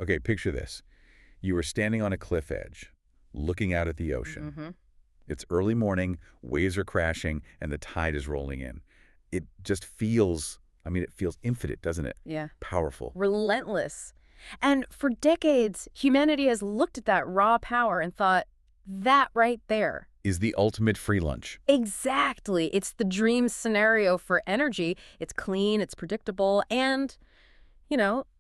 Okay, picture this. You are standing on a cliff edge, looking out at the ocean. Mm-hmm. It's early morning, waves are crashing, and the tide is rolling in. It just feels, it feels infinite, doesn't it? Yeah. Powerful. Relentless. And for decades, humanity has looked at that raw power and thought, that right there. Is the ultimate free lunch. Exactly. It's the dream scenario for energy. It's clean, it's predictable, and,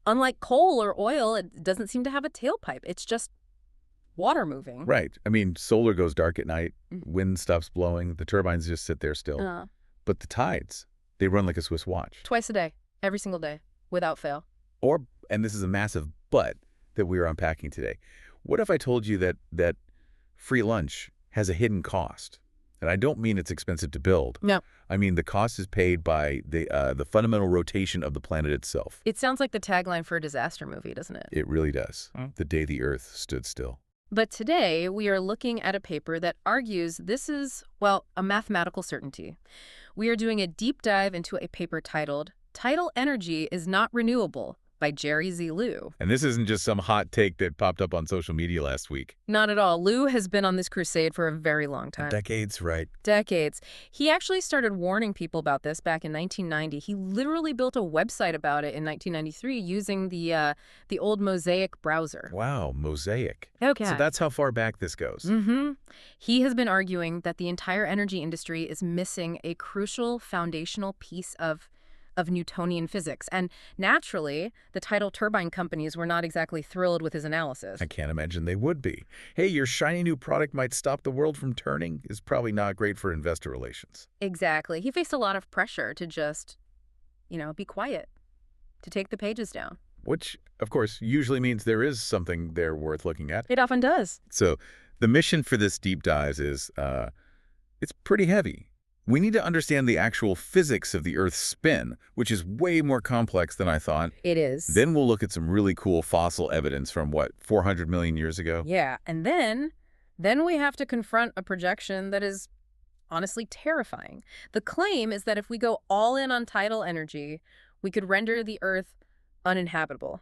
unlike coal or oil, it doesn't seem to have a tailpipe. It's just water moving. Right. Solar goes dark at night, Mm. wind stops blowing, the turbines just sit there still. But the tides, they run like a Swiss watch. Twice a day, every single day, without fail. Or, and this is a massive but that we are unpacking today, what if I told you that free lunch has a hidden cost? And I don't mean it's expensive to build. No. I mean the cost is paid by the fundamental rotation of the planet itself. It sounds like the tagline for a disaster movie, doesn't it? It really does. Mm. The day the Earth stood still. But today, we are looking at a paper that argues this is, well, a mathematical certainty. We are doing a deep dive into a paper titled Tidal Energy is Not Renewable by Jerry Z. Liu. And this isn't just some hot take that popped up on social media last week. Not at all. Liu has been on this crusade for a very long time. Decades, right? Decades. He actually started warning people about this back in 1990. He literally built a website about it in 1993 using the old Mosaic browser. Wow, Mosaic. Okay. So that's how far back this goes. Mm-hmm. He has been arguing that the entire energy industry is missing a crucial foundational piece of Newtonian physics. And naturally, the tidal turbine companies were not exactly thrilled with his analysis. I can't imagine they would be. Hey, your shiny new product might stop the world from turning is probably not great for investor relations. Exactly. He faced a lot of pressure to just, be quiet, to take the pages down. Which, of course, usually means there is something there worth looking at. It often does. So the mission for this deep dive is, it's pretty heavy. We need to understand the actual physics of the Earth's spin, which is way more complex than I thought. It is. Then we'll look at some really cool fossil evidence from, 400 million years ago? Yeah, and then we have to confront a projection that is honestly terrifying. The claim is that if we go all in on tidal energy, we could render the Earth uninhabitable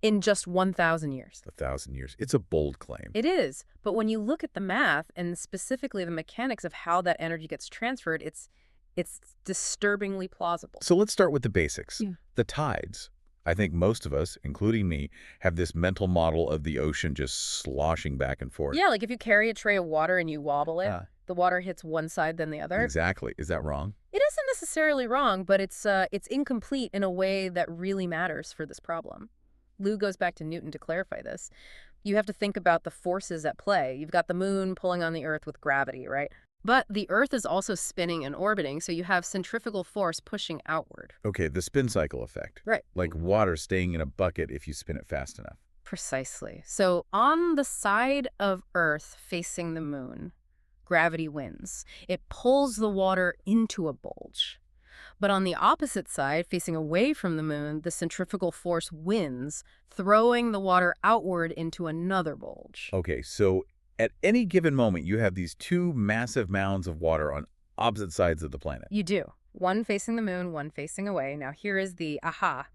in just 1,000 years. 1,000 years. It's a bold claim. It is, but when you look at the math and specifically the mechanics of how that energy gets transferred, it's disturbingly plausible. So let's start with the basics. Yeah. The tides. I think most of us, including me, have this mental model of the ocean just sloshing back and forth. Yeah, like if you carry a tray of water and you wobble it, the water hits one side then the other. Exactly. Is that wrong? It isn't necessarily wrong, but it's incomplete in a way that really matters for this problem. Liu goes back to Newton to clarify this. You have to think about the forces at play. You've got the moon pulling on the Earth with gravity, right? But the Earth is also spinning and orbiting, so you have centrifugal force pushing outward. Okay, the spin cycle effect. Right. Like water staying in a bucket if you spin it fast enough. Precisely. So on the side of Earth facing the moon, gravity wins. It pulls the water into a bulge. But on the opposite side, facing away from the moon, the centrifugal force wins, throwing the water outward into another bulge. Okay, so at any given moment, you have these two massive mounds of water on opposite sides of the planet. You do. One facing the moon, one facing away. Now here is the aha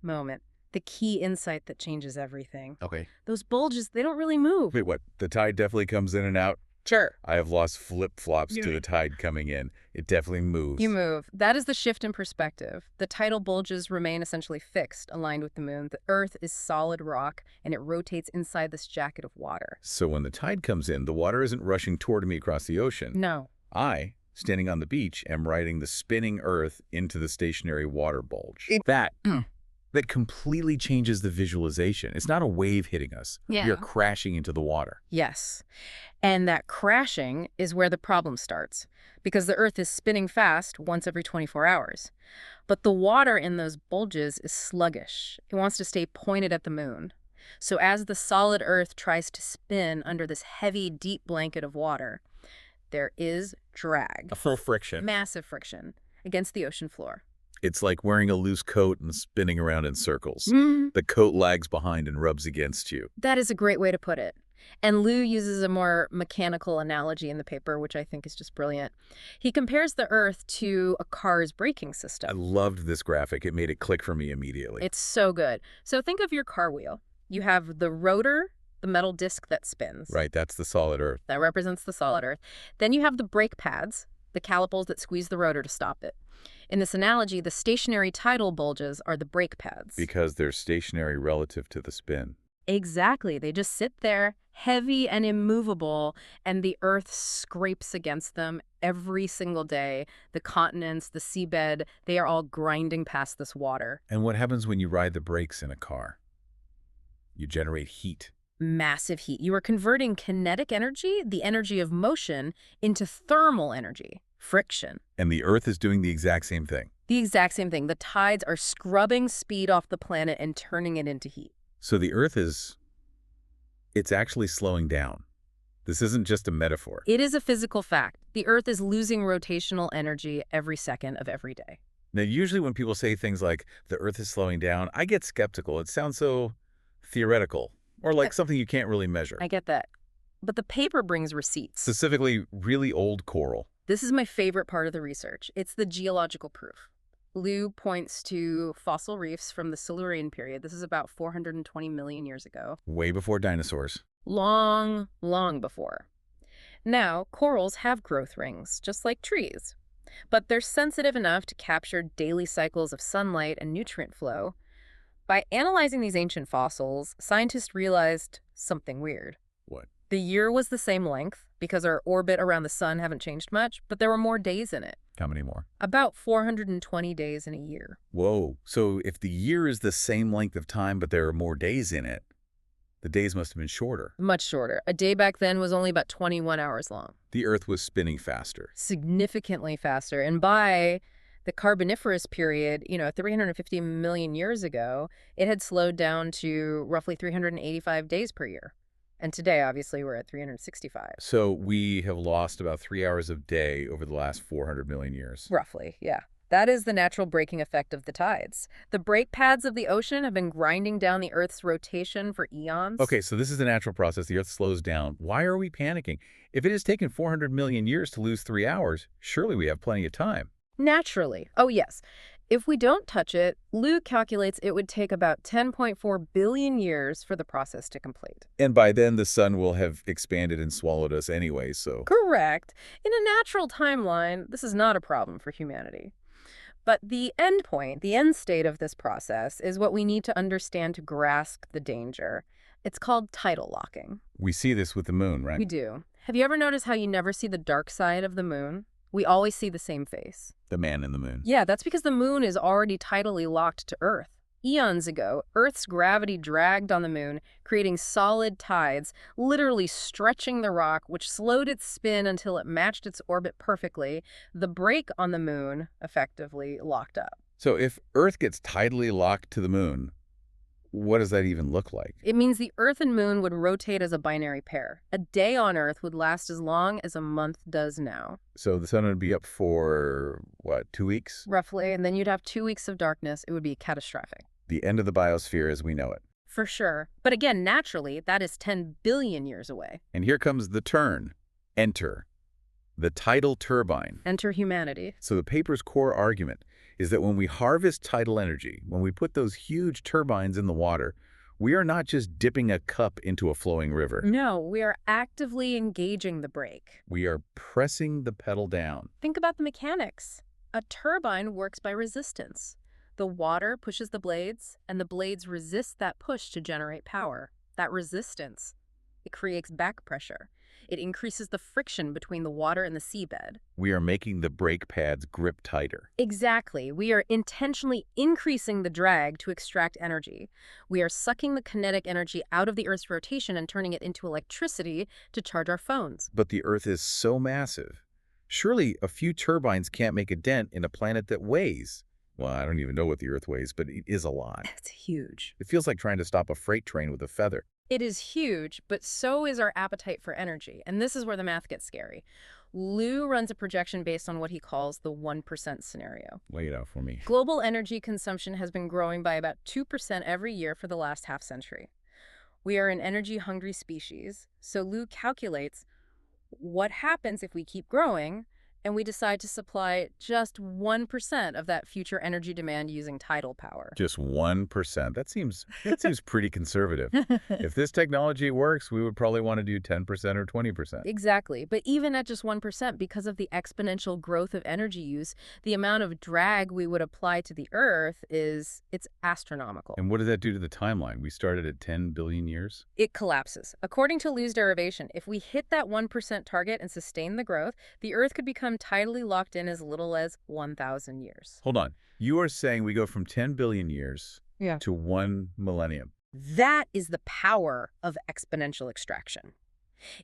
moment, the key insight that changes everything. Okay. Those bulges, they don't really move. Wait, what? The tide definitely comes in and out? Sure. I have lost flip-flops to the tide coming in. It definitely moves. You move. That is the shift in perspective. The tidal bulges remain essentially fixed, aligned with the moon. The Earth is solid rock, and it rotates inside this jacket of water. So when the tide comes in, the water isn't rushing toward me across the ocean. No. I, standing on the beach, am riding the spinning Earth into the stationary water bulge. That completely changes the visualization. It's not a wave hitting us. Yeah. We are crashing into the water. Yes. And that crashing is where the problem starts, because the Earth is spinning fast once every 24 hours. But the water in those bulges is sluggish. It wants to stay pointed at the moon. So as the solid Earth tries to spin under this heavy, deep blanket of water, there is drag. A full friction. Massive friction against the ocean floor. It's like wearing a loose coat and spinning around in circles. The coat lags behind and rubs against you. That is a great way to put it. And Liu uses a more mechanical analogy in the paper, which I think is just brilliant. He compares the Earth to a car's braking I system. loved this graphic. It made it click for me immediately. It's so good. So think of your car wheel. You have the rotor, the metal disc that spins. Right, that's the solid Earth. That represents the solid Earth. Then you have the brake pads, the calipers that squeeze the rotor to stop it. In this analogy, the stationary tidal bulges are the brake pads. Because they're stationary relative to the spin. Exactly. They just sit there, heavy and immovable, and the Earth scrapes against them every single day. The continents, the seabed, they are all grinding past this water. And what happens when you ride the brakes in a car? You generate heat. Massive heat. You are converting kinetic energy, the energy of motion, into thermal energy, friction. And the Earth is doing the exact same thing. The exact same thing. The tides are scrubbing speed off the planet and turning it into heat. So the Earth it's actually slowing down. This isn't just a metaphor. It is a physical fact. The Earth is losing rotational energy every second of every day. Now, usually when people say things like, the Earth is slowing down, I get skeptical. It sounds so theoretical, or like something you can't really measure. I get that. But the paper brings receipts. Specifically, really old coral. This is my favorite part of the research. It's the geological proof. Lou points to fossil reefs from the Silurian period. This is about 420 million years ago. Way before dinosaurs. Long, long before. Now, corals have growth rings, just like trees. But they're sensitive enough to capture daily cycles of sunlight and nutrient flow. By analyzing these ancient fossils, scientists realized something weird. What? The year was the same length, because our orbit around the sun haven't changed much, but there were more days in it. How many more? About 420 days in a year. Whoa. So if the year is the same length of time, but there are more days in it, the days must have been shorter. Much shorter. A day back then was only about 21 hours long. The Earth was spinning faster. Significantly faster. And by the Carboniferous period, 350 million years ago, it had slowed down to roughly 385 days per year. And today, obviously, we're at 365. So we have lost about 3 hours of day over the last 400 million years. Roughly, yeah. That is the natural braking effect of the tides. The brake pads of the ocean have been grinding down the Earth's rotation for eons. Okay, so this is the natural process. The Earth slows down. Why are we panicking? If it has taken 400 million years to lose 3 hours, surely we have plenty of time. Naturally. Oh, yes. If we don't touch it, Lou calculates it would take about 10.4 billion years for the process to complete. And by then, the sun will have expanded and swallowed us anyway, so... Correct. In a natural timeline, this is not a problem for humanity. But the end point, the end state of this process, is what we need to understand to grasp the danger. It's called tidal locking. We see this with the moon, right? We do. Have you ever noticed how you never see the dark side of the moon? We always see the same face. The man in the moon. Yeah, that's because the moon is already tidally locked to Earth. Eons ago, Earth's gravity dragged on the moon, creating solid tides, literally stretching the rock, which slowed its spin until it matched its orbit perfectly. The brake on the moon effectively locked up. So if Earth gets tidally locked to the moon, what does that even look like? It means the Earth and moon would rotate as a binary pair. A day on Earth would last as long as a month does now. So the sun would be up for, what, 2 weeks? Roughly, and then you'd have 2 weeks of darkness. It would be catastrophic. The end of the biosphere as we know it. For sure. But again, naturally, that is 10 billion years away. And here comes the turn. Enter. The tidal turbine. Enter humanity. So the paper's core argument is that when we harvest tidal energy, when we put those huge turbines in the water, we are not just dipping a cup into a flowing river. No, we are actively engaging the brake. We are pressing the pedal down. Think about the mechanics. A turbine works by resistance. The water pushes the blades, and the blades resist that push to generate power. That resistance, it creates back pressure. It increases the friction between the water and the seabed. We are making the brake pads grip tighter. Exactly. We are intentionally increasing the drag to extract energy. We are sucking the kinetic energy out of the Earth's rotation and turning it into electricity to charge our phones. But the Earth is so massive. Surely a few turbines can't make a dent in a planet that weighs. Well, I don't even know what the Earth weighs, but it is a lot. It's huge. It feels like trying to stop a freight train with a feather. It is huge, but so is our appetite for energy. And this is where the math gets scary. Lou runs a projection based on what he calls the 1% scenario. Lay it out for me. Global energy consumption has been growing by about 2% every year for the last half-century. We are an energy-hungry species, so Lou calculates what happens if we keep growing and we decide to supply just 1% of that future energy demand using tidal power. Just 1%. That seems pretty conservative. If this technology works, we would probably want to do 10% or 20%. Exactly. But even at just 1%, because of the exponential growth of energy use, the amount of drag we would apply to the Earth it's astronomical. And what does that do to the timeline? We started at 10 billion years? It collapses. According to Liu's derivation, if we hit that 1% target and sustain the growth, the Earth could become tidally locked in as little as 1,000 years. Hold on. You are saying we go from 10 billion years Yeah. to 1 millennium. That is the power of exponential extraction.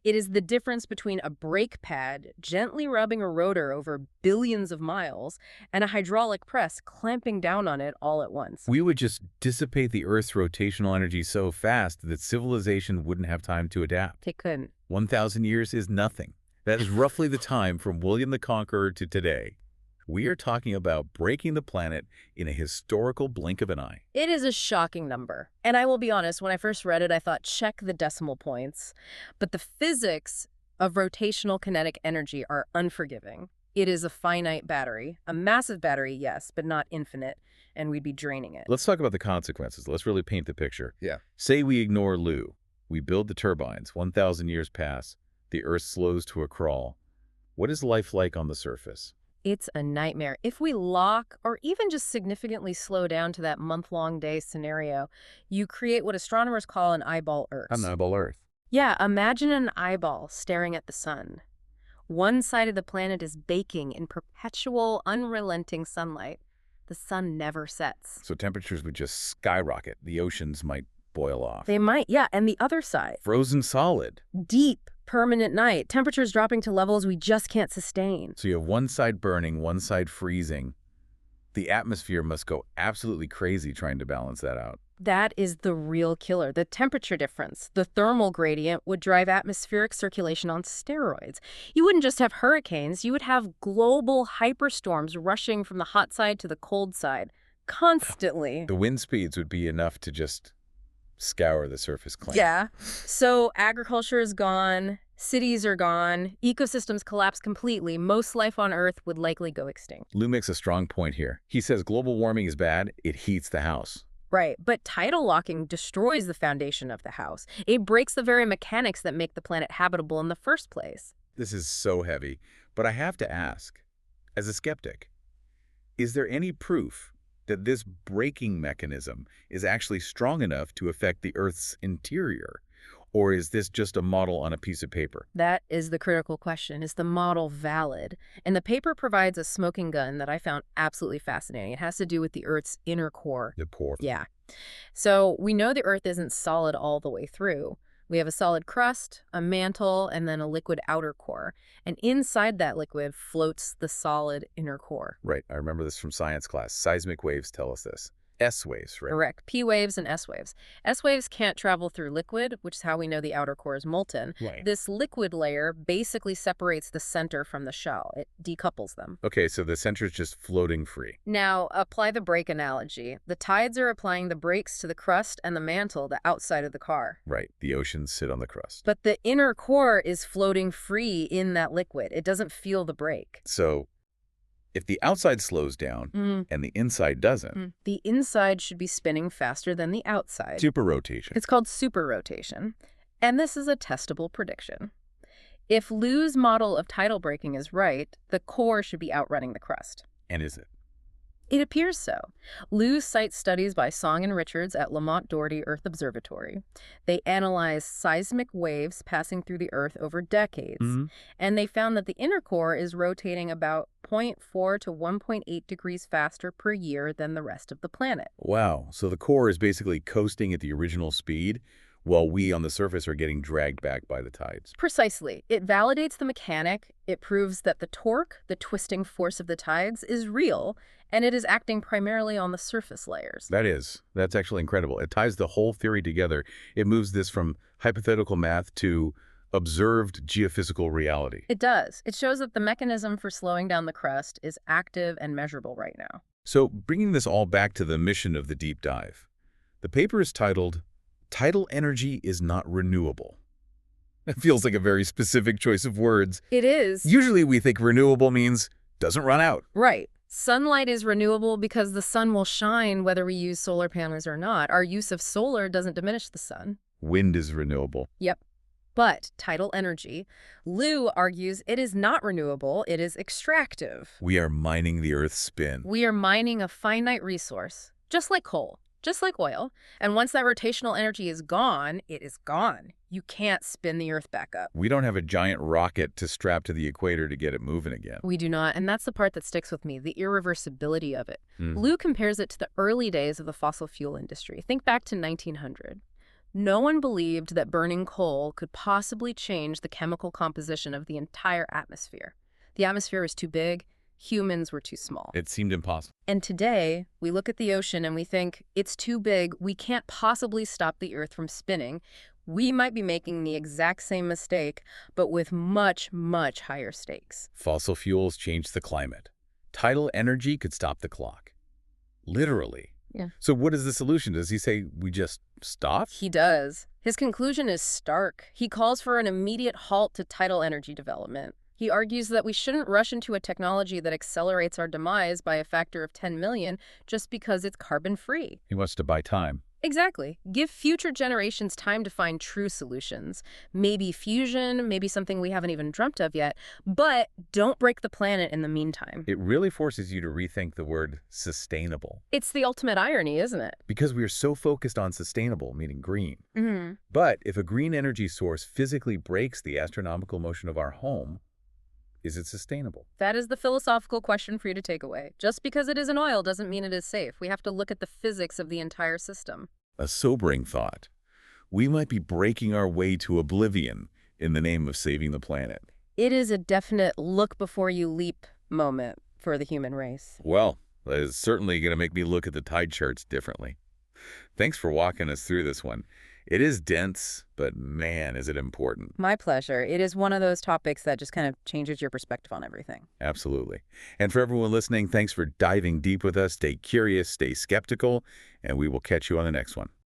It is the difference between a brake pad gently rubbing a rotor over billions of miles and a hydraulic press clamping down on it all at once. We would just dissipate the Earth's rotational energy so fast that civilization wouldn't have time to adapt. They couldn't. 1,000 years is nothing. That is roughly the time from William the Conqueror to today. We are talking about breaking the planet in a historical blink of an eye. It is a shocking number. And I will be honest, when I first read it, I thought, check the decimal points. But the physics of rotational kinetic energy are unforgiving. It is a finite battery, a massive battery, yes, but not infinite, and we'd be draining it. Let's talk about the consequences. Let's really paint the picture. Yeah. Say we ignore Liu. We build the turbines. 1,000 years pass. The Earth slows to a crawl. What is life like on the surface? It's a nightmare. If we lock or even just significantly slow down to that month-long day scenario, you create what astronomers call an eyeball Earth. An eyeball Earth. Yeah, imagine an eyeball staring at the sun. One side of the planet is baking in perpetual, unrelenting sunlight. The sun never sets. So temperatures would just skyrocket. The oceans might boil off. They might, yeah, and the other side. Frozen solid. Deep, permanent night. Temperatures dropping to levels we just can't sustain. So you have one side burning, one side freezing. The atmosphere must go absolutely crazy trying to balance that out. That is the real killer. The temperature difference, the thermal gradient, would drive atmospheric circulation on steroids. You wouldn't just have hurricanes, you would have global hyperstorms rushing from the hot side to the cold side, constantly. The wind speeds would be enough to just scour the surface clean. Yeah. So agriculture is gone, cities are gone, ecosystems collapse completely. Most life on Earth would likely go extinct. Lou makes a strong point here. He says global warming is bad, it heats the house. Right, but tidal locking destroys the foundation of the house. It breaks the very mechanics that make the planet habitable in the first place. This is so heavy, but I have to ask, as a skeptic, is there any proof that this braking mechanism is actually strong enough to affect the Earth's interior? Or is this just a model on a piece of paper? That is the critical question. Is the model valid? And the paper provides a smoking gun that I found absolutely fascinating. It has to do with the Earth's inner core. The core. Yeah. So we know the Earth isn't solid all the way through. We have a solid crust, a mantle, and then a liquid outer core. And inside that liquid floats the solid inner core. Right. I remember this from science class. Seismic waves tell us this. S waves, right? Correct. P waves and S waves. S waves can't travel through liquid, which is how we know the outer core is molten. Right. This liquid layer basically separates the center from the shell. It decouples them. Okay, so the center is just floating free. Now, apply the brake analogy. The tides are applying the brakes to the crust and the mantle, the outside of the car. Right. The oceans sit on the crust. But the inner core is floating free in that liquid. It doesn't feel the brake. So if the outside slows down and the inside doesn't, the inside should be spinning faster than the outside. super rotation. It's called super rotation. And this is a testable prediction. If Liu's model of tidal braking is right, the core should be outrunning the crust. And is it? It appears so. Liu cites studies by Song and Richards at Lamont Doherty Earth Observatory. They analyzed seismic waves passing through the Earth over decades, and they found that the inner core is rotating about 0.4 to 1.8 degrees faster per year than the rest of the planet. Wow. So the core is basically coasting at the original speed, while we on the surface are getting dragged back by the tides. Precisely. It validates the mechanic. It proves that the torque, the twisting force of the tides, is real, and it is acting primarily on the surface layers. That's actually incredible. It ties the whole theory together. It moves this from hypothetical math to observed geophysical reality. It does. It shows that the mechanism for slowing down the crust is active and measurable right now. So bringing this all back to the mission of the deep dive, the paper is titled, "Tidal Energy is Not Renewable." It feels like a very specific choice of words. It is. Usually we think renewable means doesn't run out. Right. Sunlight is renewable because the sun will shine whether we use solar panels or not. Our use of solar doesn't diminish the sun. Wind is renewable. Yep. But tidal energy, Liu argues it is not renewable, it is extractive. We are mining the Earth's spin. We are mining a finite resource, just like coal, just like oil. And once that rotational energy is gone, it is gone. You can't spin the Earth back up. We don't have a giant rocket to strap to the equator to get it moving again. We do not, and that's the part that sticks with me, the irreversibility of it. Hmm. Liu compares it to the early days of the fossil fuel industry. Think back to 1900. No one believed that burning coal could possibly change the chemical composition of the entire atmosphere. The atmosphere was too big, humans were too small. It seemed impossible. And today, we look at the ocean and we think, it's too big, we can't possibly stop the Earth from spinning. We might be making the exact same mistake, but with much, much higher stakes. Fossil fuels changed the climate. Tidal energy could stop the clock. Literally. Yeah. So what is the solution? Does he say we just stop? He does. His conclusion is stark. He calls for an immediate halt to tidal energy development. He argues that we shouldn't rush into a technology that accelerates our demise by a factor of 10 million just because it's carbon-free. He wants to buy time. Exactly. Give future generations time to find true solutions. Maybe fusion, maybe something we haven't even dreamt of yet, but don't break the planet in the meantime. It really forces you to rethink the word sustainable. It's the ultimate irony, isn't it? Because we are so focused on sustainable, meaning green. Mm-hmm. But if a green energy source physically breaks the astronomical motion of our home, is it sustainable? That is the philosophical question for you to take away. Just because it isn't oil doesn't mean it is safe. We have to look at the physics of the entire system. A sobering thought. We might be breaking our way to oblivion in the name of saving the planet. It is a definite look before you leap moment for the human race. Well, that is certainly going to make me look at the tide charts differently. Thanks for walking us through this one. It is dense, but man, is it important. My pleasure. It is one of those topics that just kind of changes your perspective on everything. Absolutely. And for everyone listening, thanks for diving deep with us. Stay curious, stay skeptical, and we will catch you on the next one.